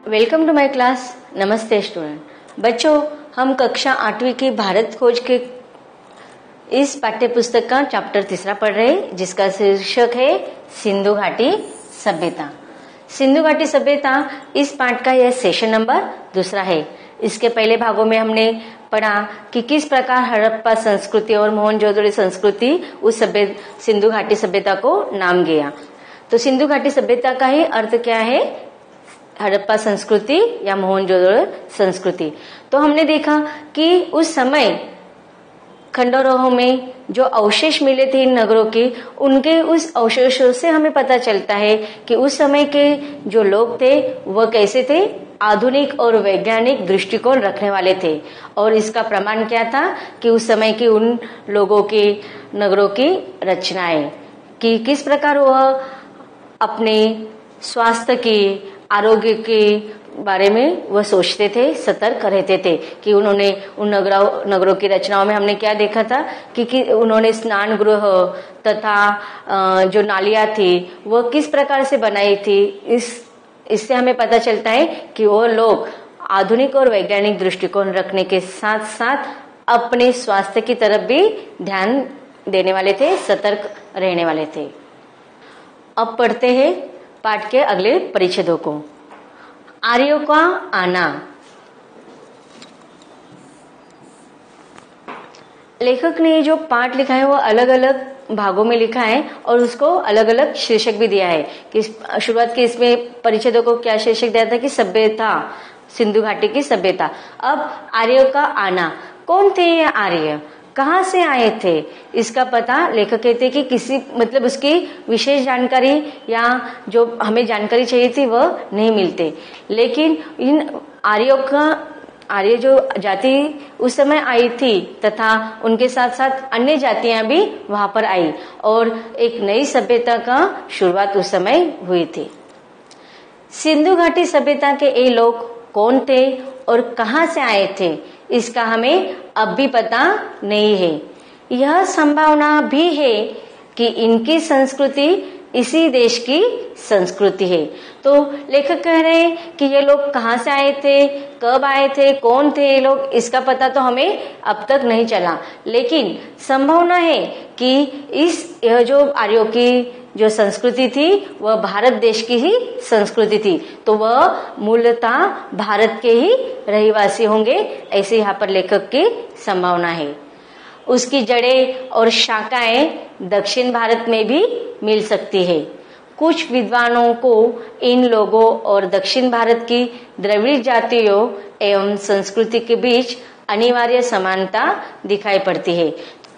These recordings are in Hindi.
Welcome to my class. नमस्ते स्टूडेंट। बच्चों, हम कक्षा 8वीं की भारत खोज के इस पाठ्य पुस्तक का चैप्टर 3 पढ़ रहे हैं, जिसका शीर्षक है सिंधु घाटी सभ्यता। सिंधु घाटी सभ्यता इस पाठ का यह सेशन नंबर 2 है। इसके पहले भागों में हमने पढ़ा कि किस प्रकार हड़प्पा संस्कृति और मोहनजोदड़ो संस्कृति उस सिंधु घाटी सभ्यता को नाम गया। तो सिंधु घाटी सभ्यता का ही अर्थ क्या है? हड़प्पा संस्कृति या मोहनजोदड़ो संस्कृति। तो हमने देखा कि उस समय खंडरोह में जो अवशेष मिले थे इन नगरों के, उनके उस अवशेषों से हमें पता चलता है कि उस समय के जो लोग थे वह कैसे थे, आधुनिक और वैज्ञानिक दृष्टिकोण रखने वाले थे। और इसका प्रमाण क्या था कि उस समय की उन लोगों के नगरों की रचनाएं, कि किस प्रकार वह अपने स्वास्थ्य के, आरोग्य के बारे में वह सोचते थे, सतर्क रहते थे। कि उन्होंने उन नगरों की रचनाओं में हमने क्या देखा था कि उन्होंने स्नान गृह तथा जो नालियां थी वह किस प्रकार से बनाई थी। इससे हमें पता चलता है कि वो लोग आधुनिक और वैज्ञानिक दृष्टिकोण रखने के साथ साथ अपने स्वास्थ्य की तरफ भी ध्यान देने वाले थे, सतर्क रहने वाले थे। अब पढ़ते हैं पाठ के अगले परिच्छेदों को। आर्यों का आना। लेखक ने जो पाठ लिखा है वो अलग अलग भागों में लिखा है और उसको अलग अलग शीर्षक भी दिया है। कि शुरुआत के इसमें परिच्छेदों को क्या शीर्षक दिया था कि सभ्यता, सिंधु घाटी की सभ्यता। अब आर्यों का आना। कौन थे ये आर्य, कहाँ से आए थे, इसका पता लेखक कहते कि किसी मतलब उसकी विशेष जानकारी या जो हमें जानकारी चाहिए थी वह नहीं मिलते। लेकिन इन आर्य जो जाति उस समय आई थी तथा उनके साथ साथ अन्य जातियां भी वहां पर आई और एक नई सभ्यता का शुरुआत उस समय हुई थी। सिंधु घाटी सभ्यता के ये लोग कौन थे और कहाँ से आए थे, इसका हमें अब भी पता नहीं है। यह संभावना भी है कि इनकी संस्कृति इसी देश की संस्कृति है। तो लेखक कह रहे हैं कि ये लोग कहाँ से आए थे, कब आए थे, कौन थे ये लोग, इसका पता तो हमें अब तक नहीं चला। लेकिन संभावना है कि यह जो आर्यों की जो संस्कृति थी वह भारत देश की ही संस्कृति थी। तो वह मूलतः भारत के ही रहवासी होंगे, ऐसे यहाँ पर लेखक की संभावना है। उसकी जड़ें और शाखाएं दक्षिण भारत में भी मिल सकती है। कुछ विद्वानों को इन लोगों और दक्षिण भारत की द्रविड़ जातियों एवं संस्कृति के बीच अनिवार्य समानता दिखाई पड़ती है।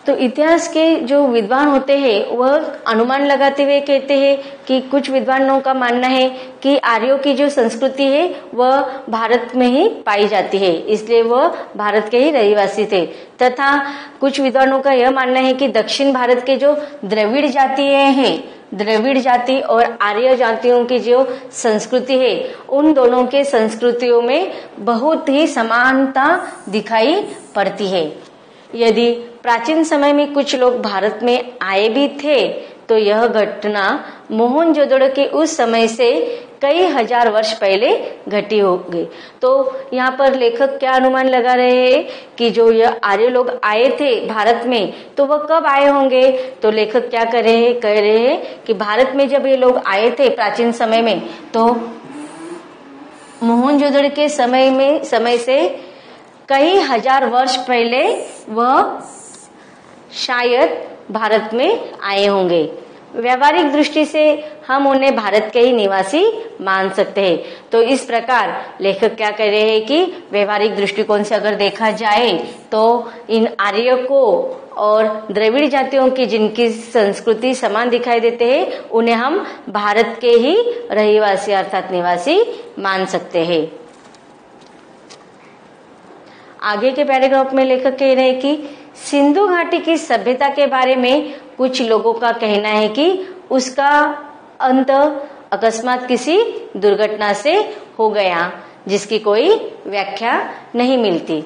तो इतिहास के जो विद्वान होते हैं वह अनुमान लगाते हुए कहते हैं कि कुछ विद्वानों का मानना है कि आर्यों की जो संस्कृति है वह भारत में ही पाई जाती है, इसलिए वह भारत के ही रहवासी थे। तथा कुछ विद्वानों का यह मानना है कि दक्षिण भारत के जो द्रविड़ जातियां हैं, द्रविड़ जाति और आर्य जातियों की जो संस्कृति है, उन दोनों के संस्कृतियों में बहुत ही समानता दिखाई पड़ती है। यदि प्राचीन समय में कुछ लोग भारत में आए भी थे तो यह घटना मोहनजोदड़ो के उस समय से कई हजार वर्ष पहले घटी होगी। तो यहाँ पर लेखक क्या अनुमान लगा रहे हैं कि जो यह आर्य लोग आए थे भारत में तो वह कब आए होंगे। तो लेखक क्या कह रहे हैं कि भारत में जब ये लोग आए थे प्राचीन समय में, तो मोहनजोदड़ो के समय से कई हजार वर्ष पहले वह शायद भारत में आए होंगे। व्यावहारिक दृष्टि से हम उन्हें भारत के ही निवासी मान सकते हैं। तो इस प्रकार लेखक क्या कह रहे हैं कि व्यवहारिक दृष्टिकोण से अगर देखा जाए तो इन आर्यों को और द्रविड़ जातियों की जिनकी संस्कृति समान दिखाई देते हैं उन्हें हम भारत के ही रहवासी अर्थात निवासी मान सकते हैं। आगे के पैराग्राफ में लेखक कह रहे हैं कि सिंधु घाटी की सभ्यता के बारे में कुछ लोगों का कहना है कि उसका अंत अकस्मात किसी दुर्घटना से हो गया, जिसकी कोई व्याख्या नहीं मिलती।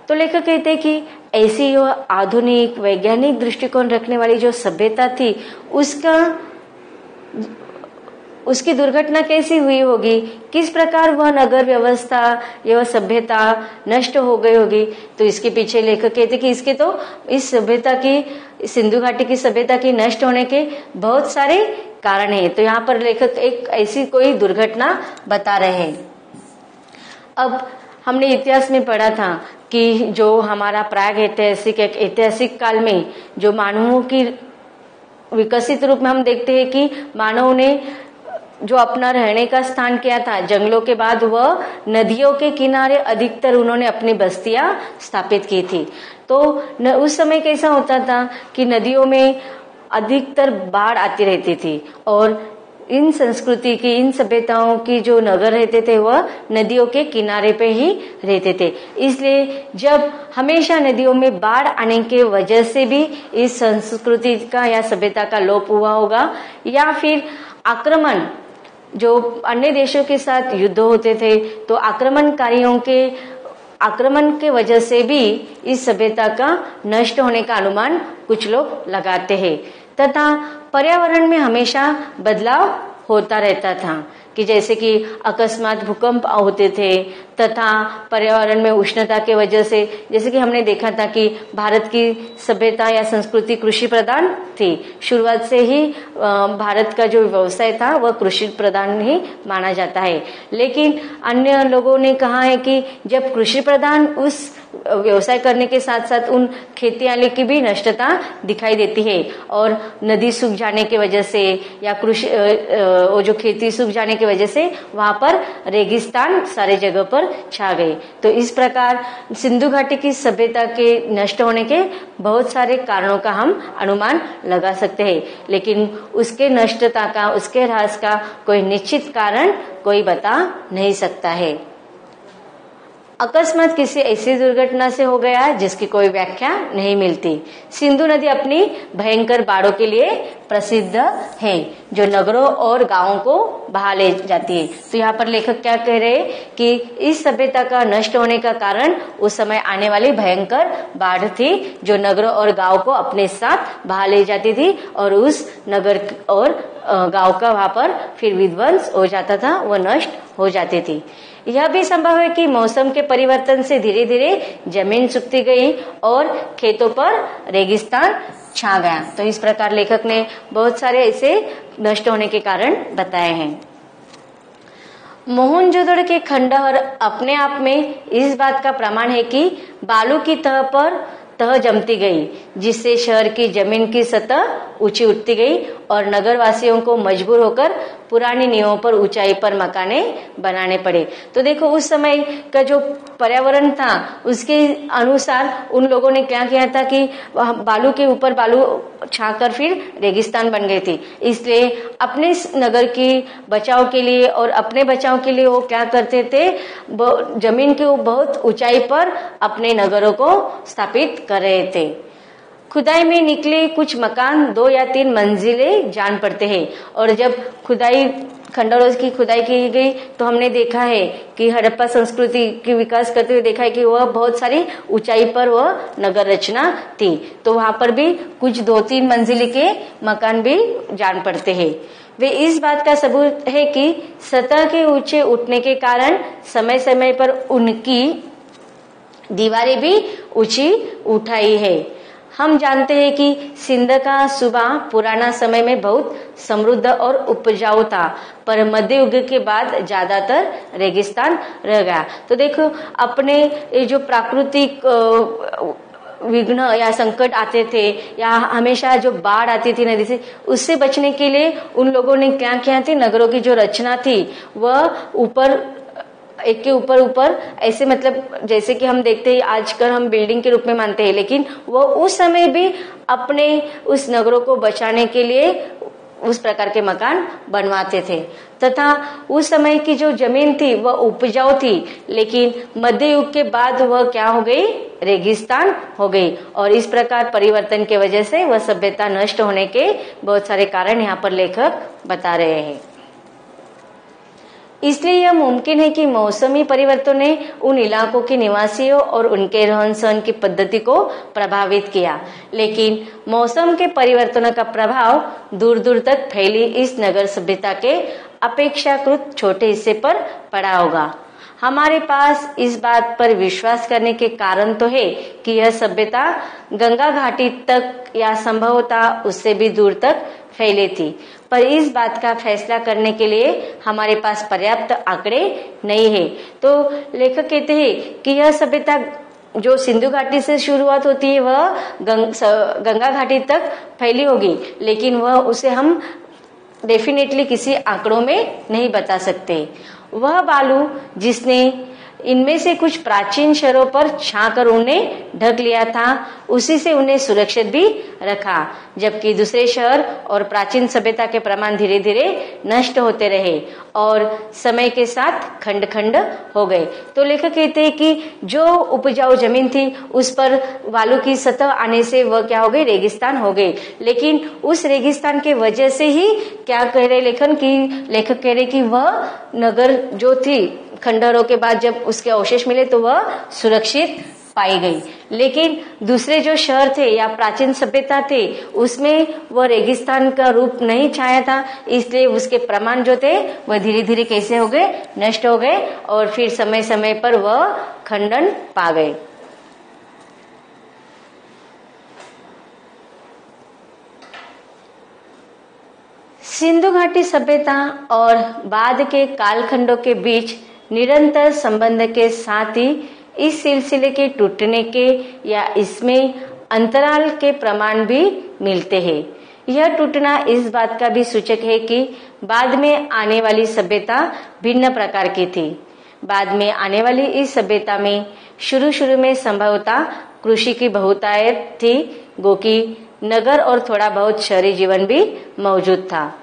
तो लेखक कहते हैं कि ऐसी जो आधुनिक वैज्ञानिक दृष्टिकोण रखने वाली जो सभ्यता थी उसका उसकी दुर्घटना कैसी हुई होगी, किस प्रकार वह नगर व्यवस्था यह सभ्यता नष्ट हो गई होगी। तो इसके पीछे लेखक कहते कि इसके तो इस सभ्यता की, सिंधु घाटी की सभ्यता की नष्ट होने के बहुत सारे कारण है। तो यहाँ पर लेखक एक ऐसी कोई दुर्घटना बता रहे हैं। अब हमने इतिहास में पढ़ा था कि जो हमारा प्राग ऐतिहासिक काल में जो मानवों की विकसित रूप में हम देखते हैं कि मानव ने जो अपना रहने का स्थान किया था, जंगलों के बाद वह नदियों के किनारे अधिकतर उन्होंने अपनी बस्तियां स्थापित की थी। तो उस समय कैसा होता था कि नदियों में अधिकतर बाढ़ आती रहती थी और इन संस्कृति की, इन सभ्यताओं की जो नगर रहते थे वह नदियों के किनारे पे ही रहते थे। इसलिए जब हमेशा नदियों में बाढ़ आने के वजह से भी इस संस्कृति का या सभ्यता का लोप हुआ होगा, या फिर आक्रमण, जो अन्य देशों के साथ युद्ध होते थे तो आक्रमणकारियों के आक्रमण के वजह से भी इस सभ्यता का नष्ट होने का अनुमान कुछ लोग लगाते हैं। तथा पर्यावरण में हमेशा बदलाव होता रहता था कि जैसे कि अकस्मात भूकंप होते थे, तथा पर्यावरण में उष्णता के वजह से, जैसे कि हमने देखा था कि भारत की सभ्यता या संस्कृति कृषि प्रधान थी। शुरुआत से ही भारत का जो व्यवसाय था वह कृषि प्रधान ही माना जाता है। लेकिन अन्य लोगों ने कहा है कि जब कृषि प्रधान उस व्यवसाय करने के साथ साथ उन खेती की भी नष्टता दिखाई देती है और नदी सूख जाने की वजह से या कृषि जो खेती सूख जाने की वजह से वहां पर रेगिस्तान सारे जगह पर छा गए। तो इस प्रकार सिंधु घाटी की सभ्यता के नष्ट होने के बहुत सारे कारणों का हम अनुमान लगा सकते हैं, लेकिन उसके नष्टता का, उसके ह्रास का कोई निश्चित कारण कोई बता नहीं सकता है। अकस्मात किसी ऐसी दुर्घटना से हो गया जिसकी कोई व्याख्या नहीं मिलती। सिंधु नदी अपनी भयंकर बाढ़ों के लिए प्रसिद्ध है, जो नगरों और गांवों को बहा ले जाती है। तो यहाँ पर लेखक क्या कह रहे हैं कि इस सभ्यता का नष्ट होने का कारण उस समय आने वाली भयंकर बाढ़ थी, जो नगरों और गांव को अपने साथ बहा ले जाती थी और उस नगर और गांव का वहां पर फिर विध्वंस हो जाता था, वह नष्ट हो जाती थी। यह भी संभव है कि मौसम के परिवर्तन से धीरे धीरे जमीन सूखती गई और खेतों पर रेगिस्तान छा गया। तो इस प्रकार लेखक ने बहुत सारे ऐसे नष्ट होने के कारण बताए हैं। मोहनजोदड़ो के खंडहर अपने आप में इस बात का प्रमाण है कि बालू की तह पर तह जमती गई, जिससे शहर की जमीन की सतह ऊंची उठती गई और नगरवासियों को मजबूर होकर पुरानी नींवों पर ऊंचाई पर मकाने बनाने पड़े। तो देखो उस समय का जो पर्यावरण था उसके अनुसार उन लोगों ने क्या किया था कि बालू के ऊपर बालू छाकर फिर रेगिस्तान बन गई थी। इसलिए अपने नगर की बचाव के लिए और अपने बचाव के लिए वो क्या करते थे, जमीन के बहुत ऊंचाई पर अपने नगरों को स्थापित कर रहे थे। खुदाई में निकले कुछ मकान 2 या 3 मंजिलें जान पड़ते हैं और जब खंडहरों की खुदाई की गई तो हमने देखा है कि हड़प्पा संस्कृति की विकास करते हुए देखा है कि वह बहुत सारी ऊंचाई पर वह नगर रचना थी। तो वहां पर भी कुछ 2-3 मंजिले के मकान भी जान पड़ते हैं। वे इस बात का सबूत है कि सतह के ऊंचे उठने के कारण समय समय पर उनकी दीवारें भी ऊंची उठाई है। हम जानते हैं कि सिंध का सूबा पुराना समय में बहुत समृद्ध और उपजाऊ था, पर मध्य युग के बाद ज्यादातर रेगिस्तान रह गया। तो देखो अपने जो प्राकृतिक विघ्न या संकट आते थे या हमेशा जो बाढ़ आती थी नदी से, उससे बचने के लिए उन लोगों ने क्या किया थी, नगरों की जो रचना थी वह ऊपर एक के ऊपर ऐसे, मतलब जैसे कि हम देखते हैं आजकल हम बिल्डिंग के रूप में मानते हैं, लेकिन वो उस समय भी अपने उस नगरों को बचाने के लिए उस प्रकार के मकान बनवाते थे। तथा उस समय की जो जमीन थी वह उपजाऊ थी, लेकिन मध्य युग के बाद वह क्या हो गई, रेगिस्तान हो गई। और इस प्रकार परिवर्तन के वजह से वह सभ्यता नष्ट होने के बहुत सारे कारण यहाँ पर लेखक बता रहे हैं। इसलिए यह मुमकिन है कि मौसमी परिवर्तन ने उन इलाकों के निवासियों और उनके रहन सहन की पद्धति को प्रभावित किया, लेकिन मौसम के परिवर्तनों का प्रभाव दूर दूर तक फैली इस नगर सभ्यता के अपेक्षाकृत छोटे हिस्से पर पड़ा होगा। हमारे पास इस बात पर विश्वास करने के कारण तो है कि यह सभ्यता गंगा घाटी तक या संभवतः उससे भी दूर तक फैली थी, पर इस बात का फैसला करने के लिए हमारे पास पर्याप्त आंकड़े नहीं है। तो लेखक कहते हैं कि यह सभ्यता जो सिंधु घाटी से शुरुआत होती है वह गंगा घाटी तक फैली होगी, लेकिन वह उसे हम डेफिनेटली किसी आंकड़ों में नहीं बता सकते। वह बालू जिसने इनमें से कुछ प्राचीन शहरों पर छाकर उन्हें ढक लिया था, उसी से उन्हें सुरक्षित भी रखा, जबकि दूसरे शहर और प्राचीन सभ्यता के प्रमाण धीरे धीरे नष्ट होते रहे और समय के साथ खंड खंड हो गए। तो लेखक कहते हैं कि जो उपजाऊ जमीन थी उस पर बालू की सतह आने से वह क्या हो गई, रेगिस्तान हो गई। लेकिन उस रेगिस्तान के वजह से ही क्या कह रहे लेखक कह रहे कि वह नगर जो थी खंडहरों के बाद जब उसके अवशेष मिले तो वह सुरक्षित पाई गई। लेकिन दूसरे जो शहर थे या प्राचीन सभ्यता थे उसमें वह रेगिस्तान का रूप नहीं छाया था, इसलिए उसके प्रमाण जो थे वह धीरे धीरे कैसे हो गए, नष्ट हो गए और फिर समय समय पर वह खंडन पा गए। सिंधु घाटी सभ्यता और बाद के कालखंडों के बीच निरंतर संबंध के साथ ही इस सिलसिले के टूटने के या इसमें अंतराल के प्रमाण भी मिलते हैं। यह टूटना इस बात का भी सूचक है कि बाद में आने वाली सभ्यता भिन्न प्रकार की थी। बाद में आने वाली इस सभ्यता में शुरू में संभवतः कृषि की बहुतायत थी, गोकी नगर और थोड़ा बहुत शहरी जीवन भी मौजूद था।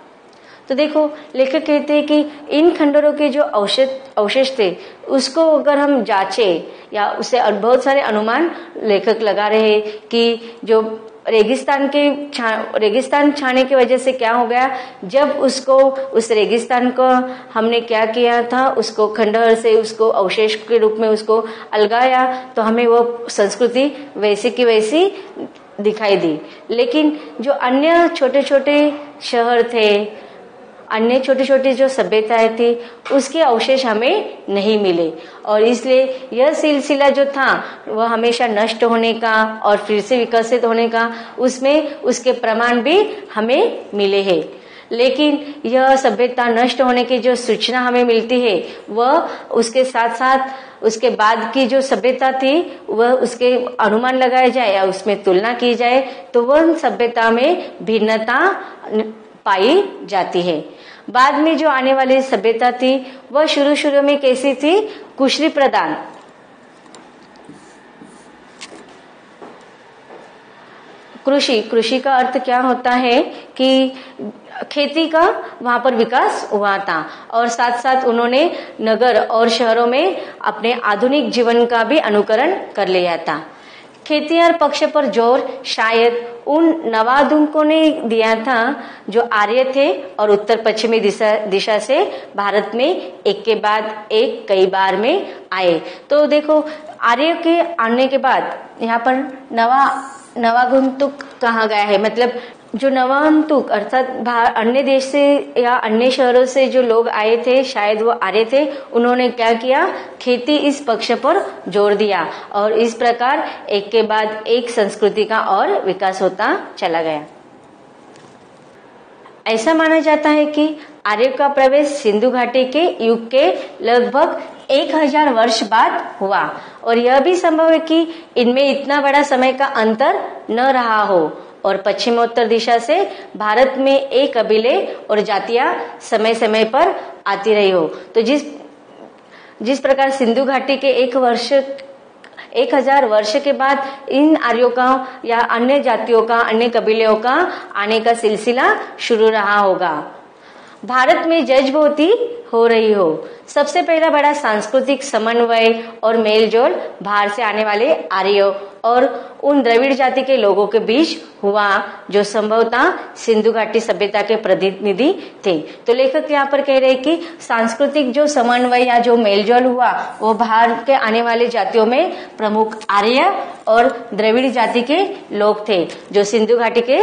तो देखो लेखक कहते हैं कि इन खंडहरों के जो अवशेष थे उसको अगर हम जांचे या उसे बहुत सारे अनुमान लेखक लगा रहे हैं कि जो रेगिस्तान छाने की वजह से क्या हो गया, जब उसको उस रेगिस्तान को हमने क्या किया था, उसको खंडहर से उसको अवशेष के रूप में उसको अलगाया तो हमें वो संस्कृति वैसी की वैसी दिखाई दी। लेकिन जो अन्य छोटे छोटे शहर थे, अन्य छोटी छोटी जो सभ्यताएं थी उसके अवशेष हमें नहीं मिले और इसलिए यह सिलसिला जो था वह हमेशा नष्ट होने का और फिर से विकसित होने का उसमें उसके प्रमाण भी हमें मिले हैं। लेकिन यह सभ्यता नष्ट होने की जो सूचना हमें मिलती है वह उसके साथ साथ उसके बाद की जो सभ्यता थी वह उसके अनुमान लगाया जाए या उसमें तुलना की जाए तो वह सभ्यता में भिन्नता पाई जाती है। बाद में जो आने वाली सभ्यता थी वह शुरू में कैसी थी, कुशली प्रधान। कृषि का अर्थ क्या होता है कि खेती का वहां पर विकास हुआ था और साथ साथ उन्होंने नगर और शहरों में अपने आधुनिक जीवन का भी अनुकरण कर लिया था। खेतिहर पक्ष पर जोर शायद उन नवाधुनिकों ने दिया था जो आर्य थे और उत्तर पश्चिमी दिशा से भारत में एक के बाद एक कई बार में आए। तो देखो आर्य के आने के बाद यहाँ पर नवागंतुक कहा गया है, मतलब जो नवागंतुक अर्थात अन्य देश से या अन्य शहरों से जो लोग आए थे शायद वो आर्य थे, उन्होंने क्या किया, खेती इस पक्ष पर जोर दिया और इस प्रकार एक के बाद एक संस्कृति का और विकास होता चला गया। ऐसा माना जाता है कि आर्यों का प्रवेश सिंधु घाटी के युग के लगभग 1000 वर्ष बाद हुआ और यह भी संभव है कि इनमें इतना बड़ा समय का अंतर न रहा हो और पश्चिमोत्तर दिशा से भारत में एक कबीले और जातियां समय समय पर आती रही हो। तो जिस प्रकार सिंधु घाटी के 1000 वर्ष के बाद इन आर्यों का या अन्य जातियों का, अन्य कबीलों का आने का सिलसिला शुरू रहा होगा। भारत में जज्बोती हो रही हो। सबसे पहला बड़ा सांस्कृतिक समन्वय और मेलजोल बाहर से आने वाले आर्यों और उन द्रविड़ जाति के लोगों के बीच हुआ जो संभवतः सिंधु घाटी सभ्यता के प्रतिनिधि थे। तो लेखक यहाँ पर कह रहे हैं कि सांस्कृतिक जो समन्वय या जो मेलजोल हुआ वो बाहर के आने वाले जातियों में प्रमुख आर्य और द्रविड़ जाति के लोग थे जो सिंधु घाटी के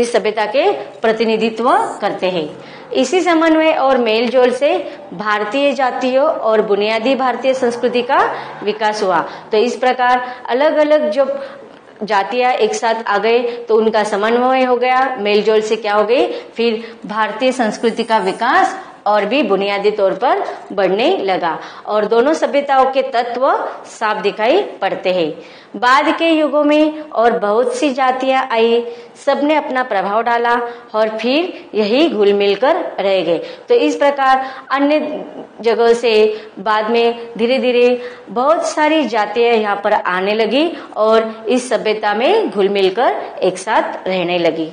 इस सभ्यता के प्रतिनिधित्व करते हैं। इसी समन्वय और मेलजोल से भारतीय जातियों और बुनियादी भारतीय संस्कृति का विकास हुआ। तो इस प्रकार अलग अलग जो जातियां एक साथ आ गए तो उनका समन्वय हो गया, मेलजोल से क्या हो गई, फिर भारतीय संस्कृति का विकास और भी बुनियादी तौर पर बढ़ने लगा और दोनों सभ्यताओं के तत्व साफ दिखाई पड़ते हैं। बाद के युगों में और बहुत सी जातियां आई, सबने अपना प्रभाव डाला और फिर यही घुल मिलकर रह गए। तो इस प्रकार अन्य जगह से बाद में धीरे धीरे बहुत सारी जातियां यहाँ पर आने लगी और इस सभ्यता में घुल मिलकर एक साथ रहने लगी।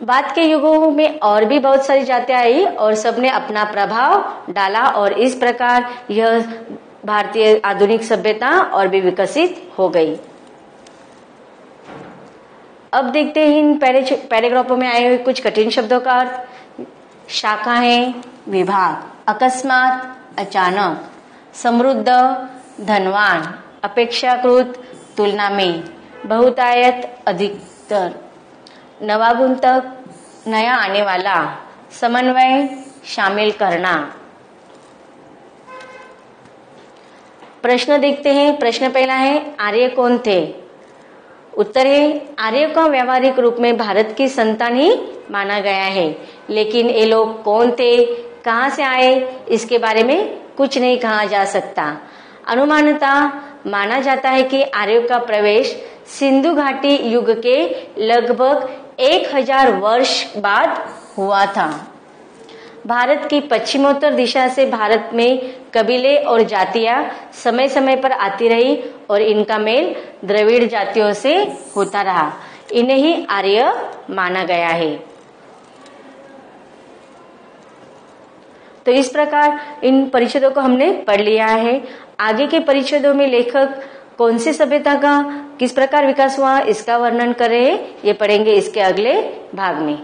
बाद के युगों में और भी बहुत सारी जातियां आई और सबने अपना प्रभाव डाला और इस प्रकार यह भारतीय आधुनिक सभ्यता और भी विकसित हो गई। अब देखते हैं इन पैराग्राफों में आए हुए कुछ कठिन शब्दों का अर्थ। शाखाएं, विभाग, अकस्मात, अचानक, समृद्ध, धनवान, अपेक्षाकृत, तुलना में, बहुतायत, अधिकतर, नवागुंतक, नया आने वाला, समन्वय, शामिल करना। प्रश्न देखते हैं। प्रश्न पहला है, आर्य कौन थे? उत्तर है, आर्य का व्यवहारिक रूप में भारत की संतान ही माना गया है, लेकिन ये लोग कौन थे, कहां से आए, इसके बारे में कुछ नहीं कहा जा सकता। अनुमानतः माना जाता है कि आर्यों का प्रवेश सिंधु घाटी युग के लगभग 1000 वर्ष बाद हुआ था। भारत की पश्चिमोत्तर दिशा से भारत में कबीले और जातियां समय समय पर आती रही और इनका मेल द्रविड़ जातियों से होता रहा। इन्हें ही आर्य माना गया है। तो इस प्रकार इन परिच्छेदों को हमने पढ़ लिया है। आगे के परिच्छेदों में लेखक कौन सी सभ्यता का किस प्रकार विकास हुआ इसका वर्णन कर रहे हैं, ये पढ़ेंगे इसके अगले भाग में।